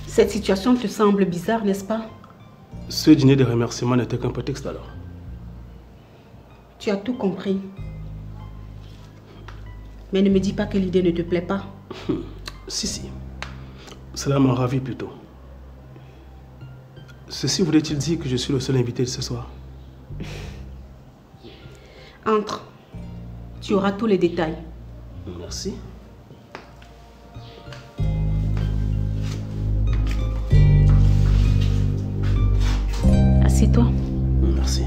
Cette situation te semble bizarre, n'est-ce pas? Ce dîner de remerciement n'était qu'un prétexte alors. Tu as tout compris. Mais ne me dis pas que l'idée ne te plaît pas. Si. Cela m'a ravi plutôt. Ceci voulait-il dire que je suis le seul invité de ce soir? Entre. Tu auras tous les détails. Merci. Assieds-toi. Merci.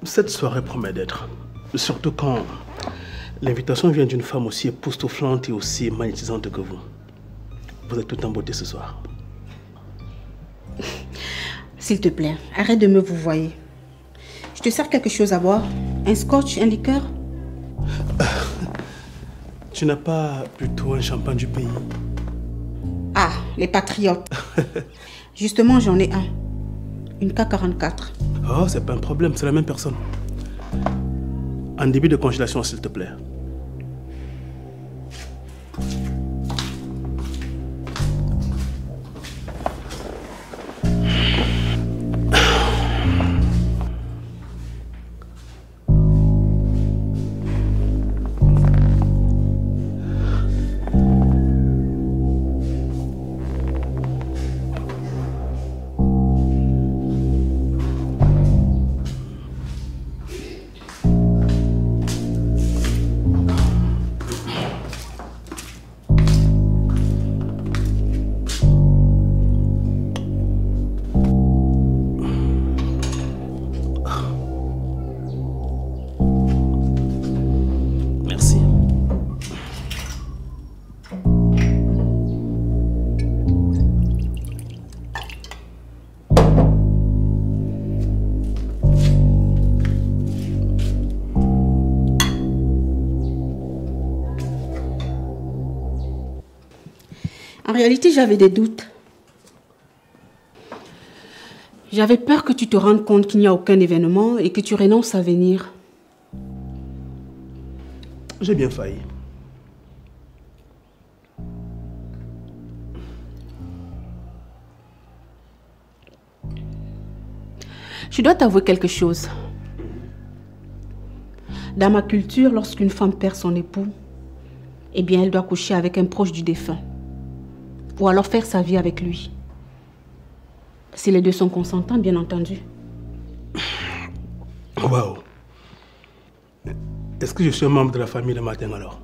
Cette soirée promet d'être. Surtout quand l'invitation vient d'une femme aussi époustouflante et aussi magnétisante que vous. Vous êtes tout en beauté ce soir. S'il te plaît, arrête de me vouvoyer. Je te sers quelque chose à boire? Un scotch, un liqueur? Tu n'as pas plutôt un champagne du pays? Ah, les patriotes. Justement, j'en ai un. Une K44. Oh, c'est pas un problème, c'est la même personne. En début de congélation, s'il te plaît. En réalité, j'avais des doutes. J'avais peur que tu te rendes compte qu'il n'y a aucun événement et que tu renonces à venir. J'ai bien failli. Je dois t'avouer quelque chose. Dans ma culture, lorsqu'une femme perd son époux, eh bien, elle doit coucher avec un proche du défunt. Ou alors faire sa vie avec lui. Si les deux sont consentants, bien entendu. Waouh. Est-ce que je suis un membre de la famille de Martin alors?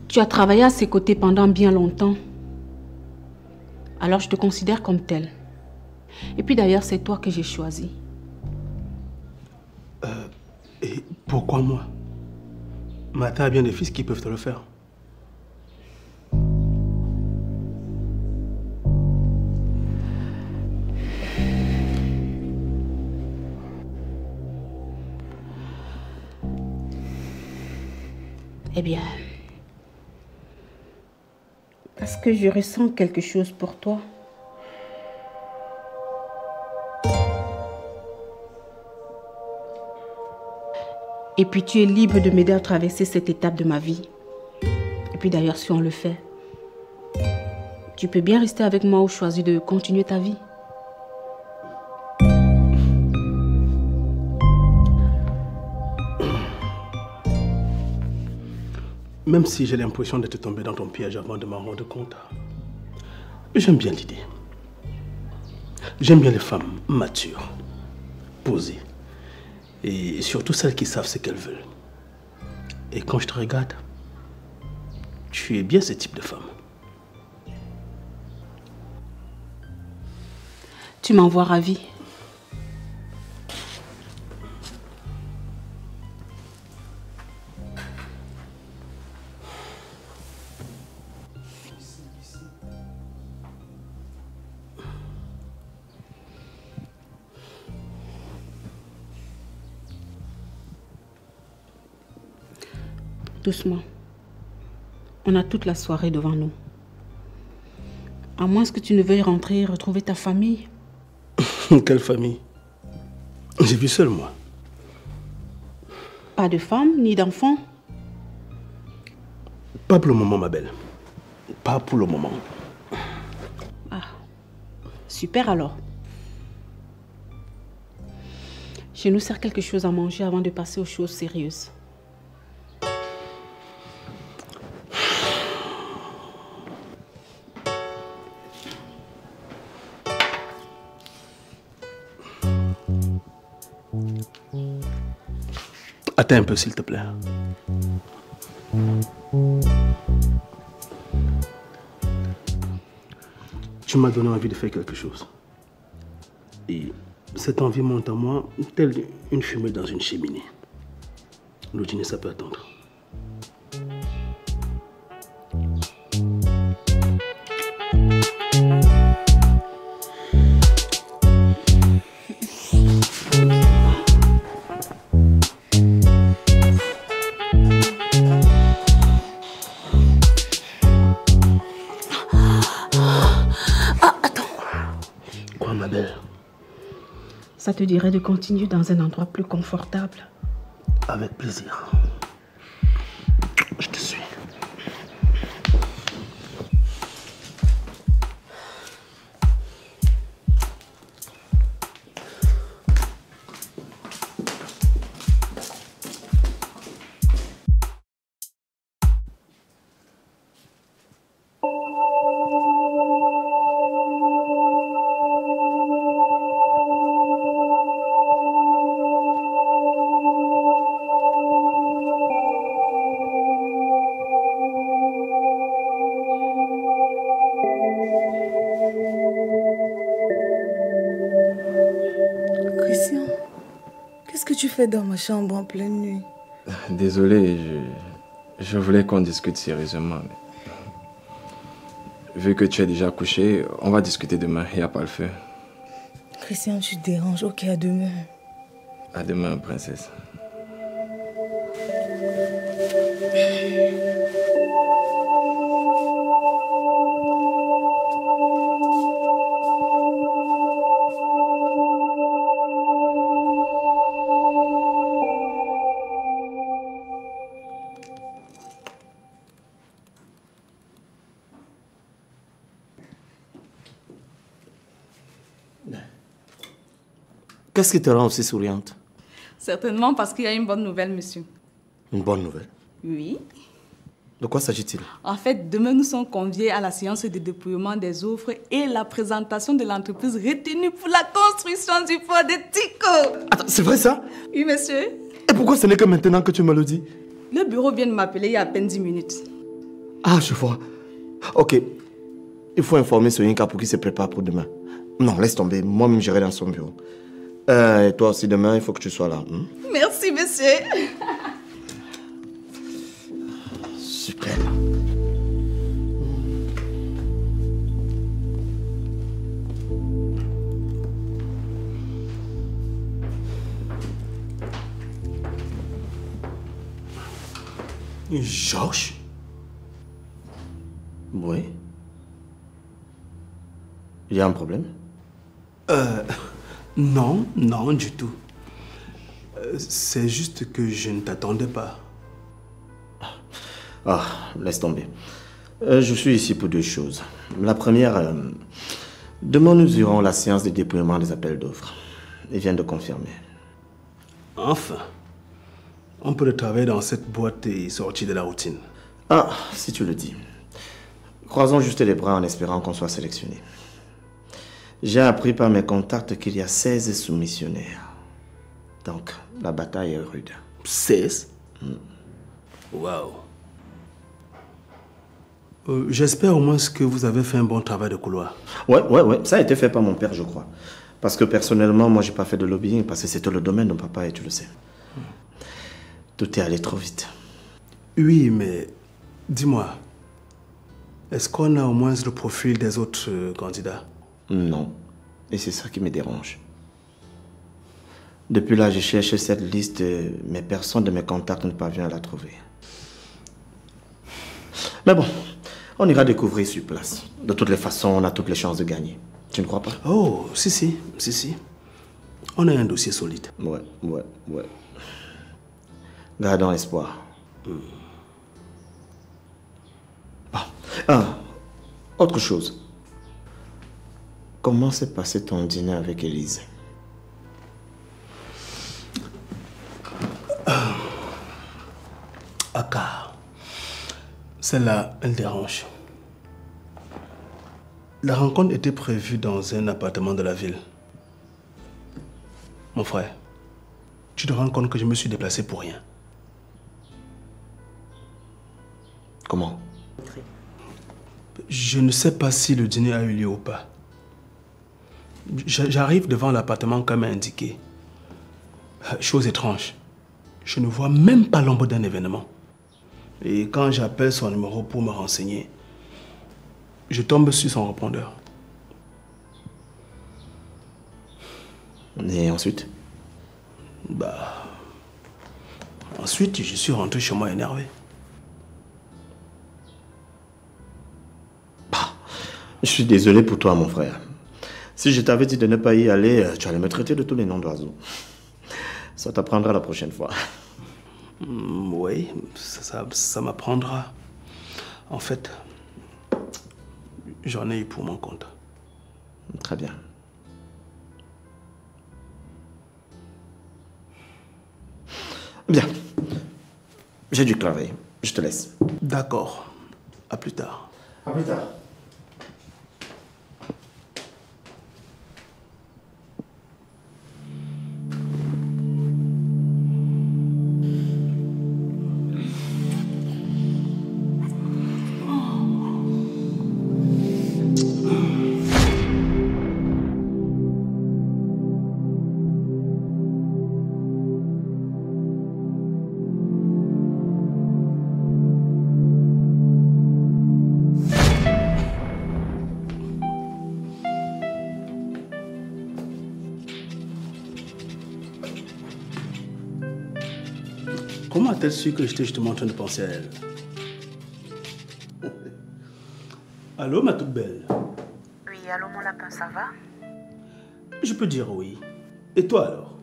Tu as travaillé à ses côtés pendant bien longtemps. Alors je te considère comme tel. Et puis d'ailleurs, c'est toi que j'ai choisi. Et pourquoi moi? Martin a bien des fils qui peuvent te le faire. Eh bien, parce que je ressens quelque chose pour toi. Et puis tu es libre de m'aider à traverser cette étape de ma vie. Et puis d'ailleurs, si on le fait, tu peux bien rester avec moi ou choisir de continuer ta vie. Même si j'ai l'impression d'être tombé dans ton piège avant de m'en rendre compte, J'aime bien l'idée. J'aime bien les femmes matures, posées. Et surtout celles qui savent ce qu'elles veulent. Et quand je te regarde, tu es bien ce type de femme. Tu m'envoies ravie. Doucement. On a toute la soirée devant nous. À moins que tu ne veuilles rentrer et retrouver ta famille. Quelle famille? J'ai vu seul, moi. Pas de femme, ni d'enfant? Pas pour le moment, ma belle. Pas pour le moment. Ah, super alors. Je nous sers quelque chose à manger avant de passer aux choses sérieuses. Attends un peu, s'il te plaît. Tu m'as donné envie de faire quelque chose. Et cette envie monte à moi, telle une fumée dans une cheminée. Le dîner, ça peut attendre. Ça te dirait de continuer dans un endroit plus confortable? Avec plaisir. Je te suis. Dans ma chambre en pleine nuit. Désolé, je voulais qu'on discute sérieusement. Mais... vu que tu es déjà couché, on va discuter demain, il n'y a pas le feu. Christian, tu te déranges. Ok, à demain. À demain, princesse. Qu'est-ce qui te rend aussi souriante? Certainement parce qu'il y a une bonne nouvelle, monsieur. Une bonne nouvelle? Oui. De quoi s'agit-il? En fait, demain, nous sommes conviés à la séance de dépouillement des offres et la présentation de l'entreprise retenue pour la construction du port de Tico. Attends, c'est vrai ça? Oui, monsieur. Et pourquoi ce n'est que maintenant que tu me le dis? Le bureau vient de m'appeler il y a à peine 10 minutes. Ah, je vois. Ok. Il faut informer Soyinka pour qu'il se prépare pour demain. Non, laisse tomber. Moi-même, j'irai dans son bureau. Et toi aussi, demain, il faut que tu sois là. Merci, monsieur. Super. Georges? Oui. Il y a un problème? Non, non, du tout. C'est juste que je ne t'attendais pas. Ah, laisse tomber. Je suis ici pour deux choses. La première, demain nous irons à la séance de dépouillement des appels d'offres. Il vient de confirmer. Enfin, on peut travailler dans cette boîte et sortir de la routine. Ah, si tu le dis. Croisons juste les bras en espérant qu'on soit sélectionné. J'ai appris par mes contacts qu'il y a 16 soumissionnaires. Donc, la bataille est rude. 16? Waouh. J'espère au moins que vous avez fait un bon travail de couloir. Ouais. Ça a été fait par mon père, je crois. Parce que personnellement, moi, j'ai pas fait de lobbying parce que c'était le domaine de papa et tu le sais. Tout est allé trop vite. Oui, mais dis-moi, est-ce qu'on a au moins le profil des autres candidats? Non. Et c'est ça qui me dérange. Depuis là, j'ai cherché cette liste, mais personne de mes contacts ne parvient à la trouver. Mais bon, on ira découvrir sur place. De toutes les façons, on a toutes les chances de gagner. Tu ne crois pas? Oh, si. On a un dossier solide. Ouais. Gardons espoir. Autre chose. Comment s'est passé ton dîner avec Élise? Aka, celle-là, elle dérange. La rencontre était prévue dans un appartement de la ville. Mon frère, tu te rends compte que je me suis déplacé pour rien. Comment? Je ne sais pas si le dîner a eu lieu ou pas. J'arrive devant l'appartement comme indiqué. Chose étrange. Je ne vois même pas l'ombre d'un événement. Et quand j'appelle son numéro pour me renseigner, je tombe sur son répondeur. Et ensuite? Ensuite, je suis rentré chez moi énervé. Je suis désolé pour toi, mon frère. Si je t'avais dit de ne pas y aller, tu allais me traiter de tous les noms d'oiseaux. Ça t'apprendra la prochaine fois. Oui, ça m'apprendra. En fait, j'en ai eu pour mon compte. Très bien. Bien. J'ai dû travailler. Je te laisse. D'accord. À plus tard. À plus tard. Comment a-t-elle su que j'étais justement en train de penser à elle? Allô, ma toute belle? Oui, allô, mon lapin, ça va? Je peux dire oui. Et toi alors?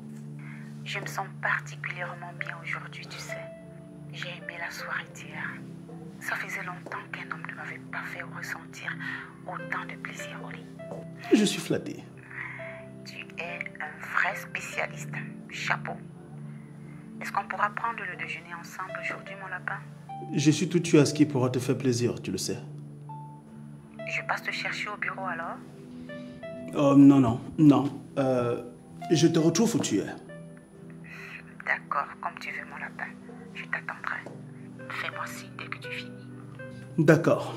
Je me sens particulièrement bien aujourd'hui, tu sais. J'ai aimé la soirée d'hier. Ça faisait longtemps qu'un homme ne m'avait pas fait ressentir autant de plaisir au lit. Je suis flatté. Tu es un vrai spécialiste. Chapeau. Est-ce qu'on pourra prendre le déjeuner ensemble aujourd'hui, mon lapin? Je suis tout tué à ce qui pourra te faire plaisir, tu le sais. Je passe te chercher au bureau alors? Oh, non. Je te retrouve où tu es. D'accord, comme tu veux, mon lapin. Je t'attendrai. Fais-moi signe dès que tu finis. D'accord.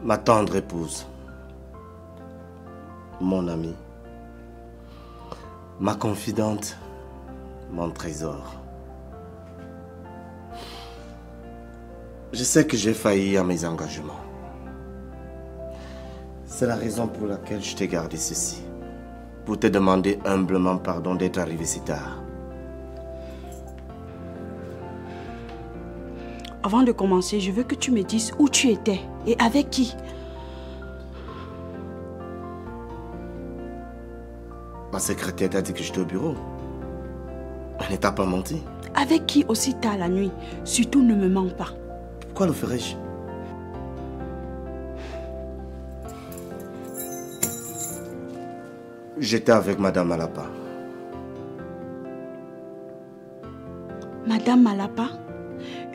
Ma tendre épouse, mon amie, ma confidente, mon trésor. Je sais que j'ai failli à mes engagements. C'est la raison pour laquelle je t'ai gardé ceci. Pour te demander humblement pardon d'être arrivé si tard. Avant de commencer, je veux que tu me dises où tu étais et avec qui. Ma secrétaire t'a dit que j'étais au bureau. Elle ne t'a pas menti. Avec qui aussi tard la nuit? Surtout ne me mens pas. Pourquoi le ferais-je? J'étais avec Madame Malapa. Madame Malapa?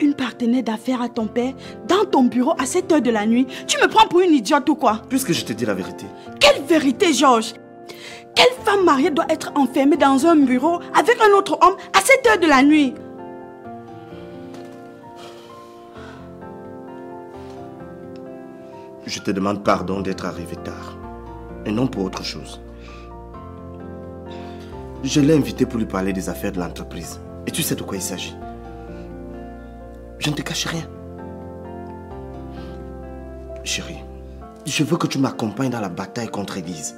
Une partenaire d'affaires à ton père, dans ton bureau à 7 h de la nuit. Tu me prends pour une idiote ou quoi? Puisque je te dis la vérité. Quelle vérité, Georges? Quelle femme mariée doit être enfermée dans un bureau avec un autre homme à 7 h de la nuit? Je te demande pardon d'être arrivé tard. Et non pour autre chose. Je l'ai invité pour lui parler des affaires de l'entreprise. Et tu sais de quoi il s'agit. Je ne te cache rien. Chérie, je veux que tu m'accompagnes dans la bataille contre Élise.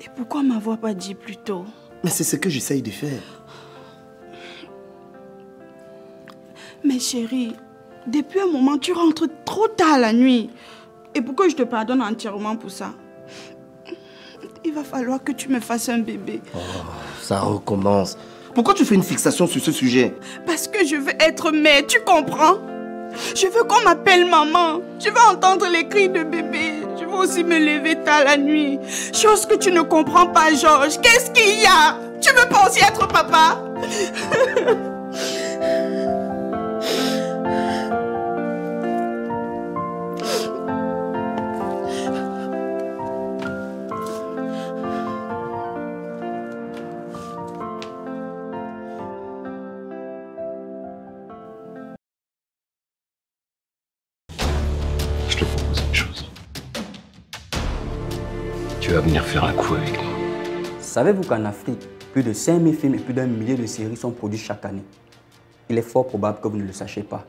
Et pourquoi m'avoir pas dit plus tôt? Mais c'est ce que j'essaye de faire. Mais chérie, depuis un moment, tu rentres trop tard la nuit. Et pourquoi je te pardonne entièrement pour ça? Il va falloir que tu me fasses un bébé. Oh, ça recommence. Pourquoi tu fais une fixation sur ce sujet? Parce que je veux être mère, tu comprends? Je veux qu'on m'appelle maman. Je veux entendre les cris de bébé. Je veux aussi me lever tard la nuit. Chose que tu ne comprends pas, Georges. Qu'est-ce qu'il y a? Tu veux pas aussi être papa? Je te propose une chose. Tu vas venir faire un coup avec moi. Savez-vous qu'en Afrique, plus de 5000 films et plus d'1 millier de séries sont produits chaque année? Il est fort probable que vous ne le sachiez pas.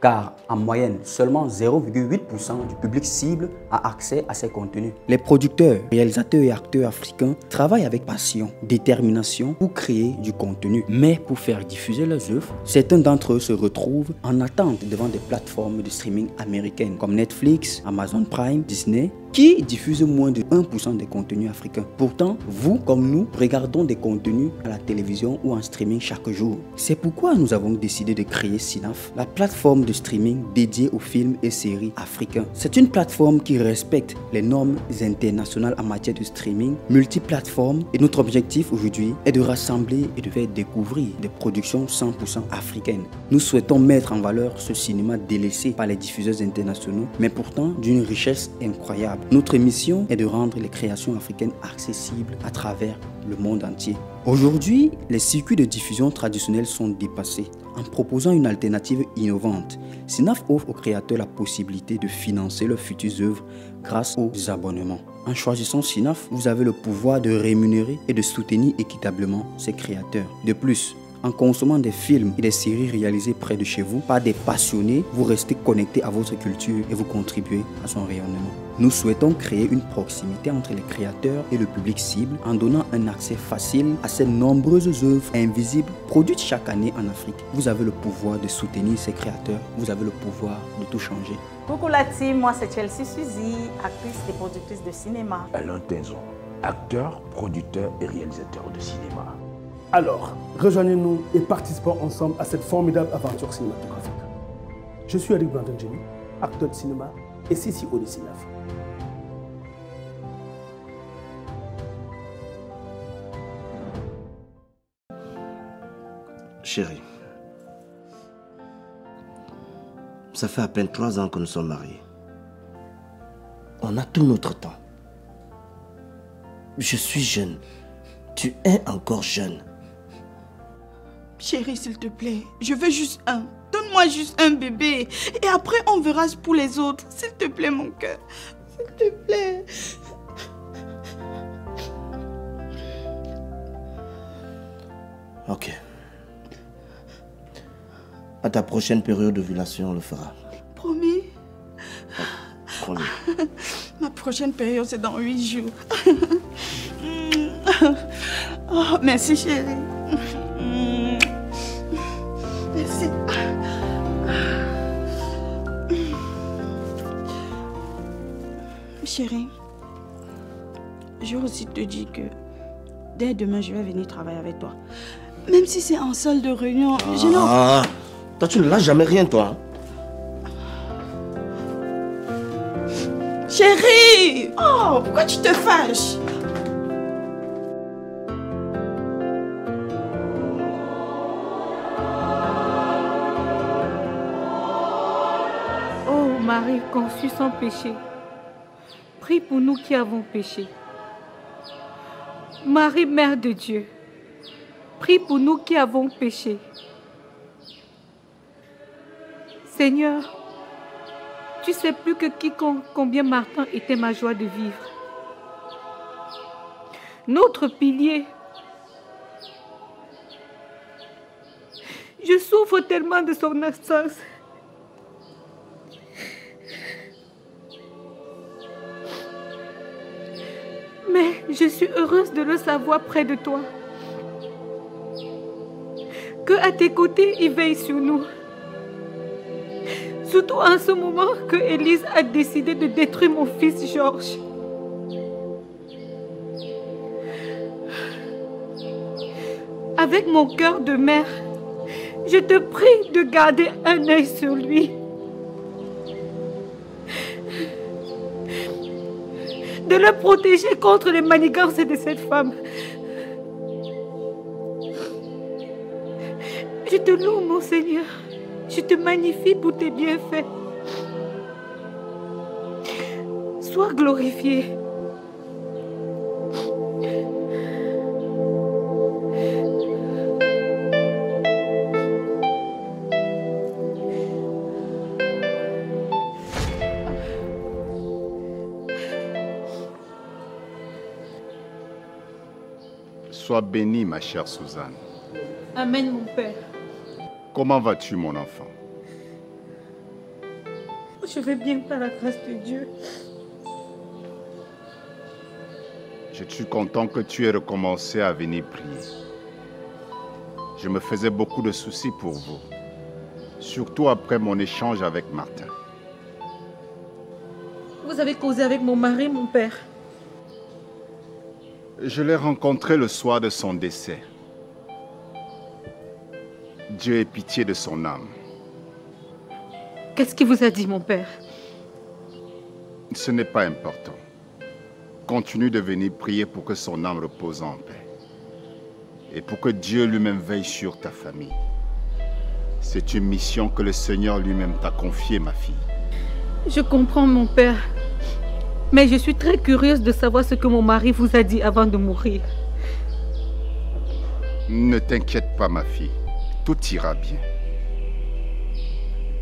Car en moyenne, seulement 0,8% du public cible a accès à ces contenus. Les producteurs, réalisateurs et acteurs africains travaillent avec passion, détermination pour créer du contenu. Mais pour faire diffuser leurs œuvres, certains d'entre eux se retrouvent en attente devant des plateformes de streaming américaines comme Netflix, Amazon Prime, Disney, qui diffusent moins de 1% des contenus africains. Pourtant, vous comme nous, regardons des contenus à la télévision ou en streaming chaque jour. C'est pourquoi nous avons décidé de créer Cinaf, la plateforme de streaming dédiée aux films et séries africains. C'est une plateforme qui respecte les normes internationales en matière de streaming, multiplateforme, et notre objectif aujourd'hui est de rassembler et de faire découvrir des productions 100% africaines. Nous souhaitons mettre en valeur ce cinéma délaissé par les diffuseurs internationaux, mais pourtant d'une richesse incroyable. Notre mission est de rendre les créations africaines accessibles à travers le monde entier. Aujourd'hui, les circuits de diffusion traditionnels sont dépassés. En proposant une alternative innovante, Cinaf offre aux créateurs la possibilité de financer leurs futures œuvres grâce aux abonnements. En choisissant Cinaf, vous avez le pouvoir de rémunérer et de soutenir équitablement ces créateurs. De plus, en consommant des films et des séries réalisées près de chez vous par des passionnés, vous restez connecté à votre culture et vous contribuez à son rayonnement. Nous souhaitons créer une proximité entre les créateurs et le public cible en donnant un accès facile à ces nombreuses œuvres invisibles produites chaque année en Afrique. Vous avez le pouvoir de soutenir ces créateurs, vous avez le pouvoir de tout changer. Coucou la team, moi c'est Chelsea Suzy, actrice et productrice de cinéma. Alain Tenzon, acteur, producteur et réalisateur de cinéma. Alors, rejoignez-nous et participons ensemble à cette formidable aventure cinématographique. Je suis Eric Brandon Jenny, acteur de cinéma et CCO de Cinaf. Chérie, ça fait à peine 3 ans que nous sommes mariés. On a tout notre temps. Je suis jeune. Tu es encore jeune. Chérie, s'il te plaît, je veux juste un. Donne-moi juste un bébé. Et après, on verra pour les autres. S'il te plaît, mon cœur. S'il te plaît. Ok. À ta prochaine période d'ovulation, on le fera. Promis? Promis. Ma prochaine période, c'est dans 8 jours. Oh, merci, chérie. Merci. Chérie, je veux aussi te dire que dès demain, je vais venir travailler avec toi. Même si c'est en salle de réunion, je n'en... Toi, tu ne lâches jamais rien, toi. Chérie! Oh, pourquoi tu te fâches? Oh, Marie conçue sans péché, prie pour nous qui avons péché. Marie, Mère de Dieu, prie pour nous qui avons péché. Seigneur, tu sais plus que quiconque combien Martin était ma joie de vivre. Notre pilier. Je souffre tellement de son absence. Mais je suis heureuse de le savoir près de toi. Que à tes côtés, il veille sur nous. Surtout en ce moment que Élise a décidé de détruire mon fils Georges. Avec mon cœur de mère, je te prie de garder un œil sur lui. De le protéger contre les manigances de cette femme. Je te loue, mon Seigneur. Je te magnifie pour tes bienfaits. Sois glorifié. Sois bénie, ma chère Suzanne. Amen, mon Père. Comment vas-tu, mon enfant? Je vais bien par la grâce de Dieu. Je suis content que tu aies recommencé à venir prier. Je me faisais beaucoup de soucis pour vous, surtout après mon échange avec Martin. Vous avez causé avec mon mari, mon père? Je l'ai rencontré le soir de son décès. Dieu ait pitié de son âme. Qu'est-ce qu'il vous a dit, mon père? Ce n'est pas important. Continue de venir prier pour que son âme repose en paix. Et pour que Dieu lui-même veille sur ta famille. C'est une mission que le Seigneur lui-même t'a confiée, ma fille. Je comprends, mon père. Mais je suis très curieuse de savoir ce que mon mari vous a dit avant de mourir. Ne t'inquiète pas, ma fille. Tout ira bien.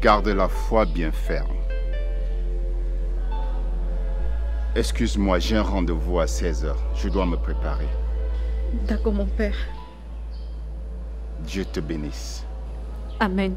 Garde la foi bien ferme. Excuse-moi, j'ai un rendez-vous à 16 h. Je dois me préparer. D'accord, mon père. Dieu te bénisse. Amen.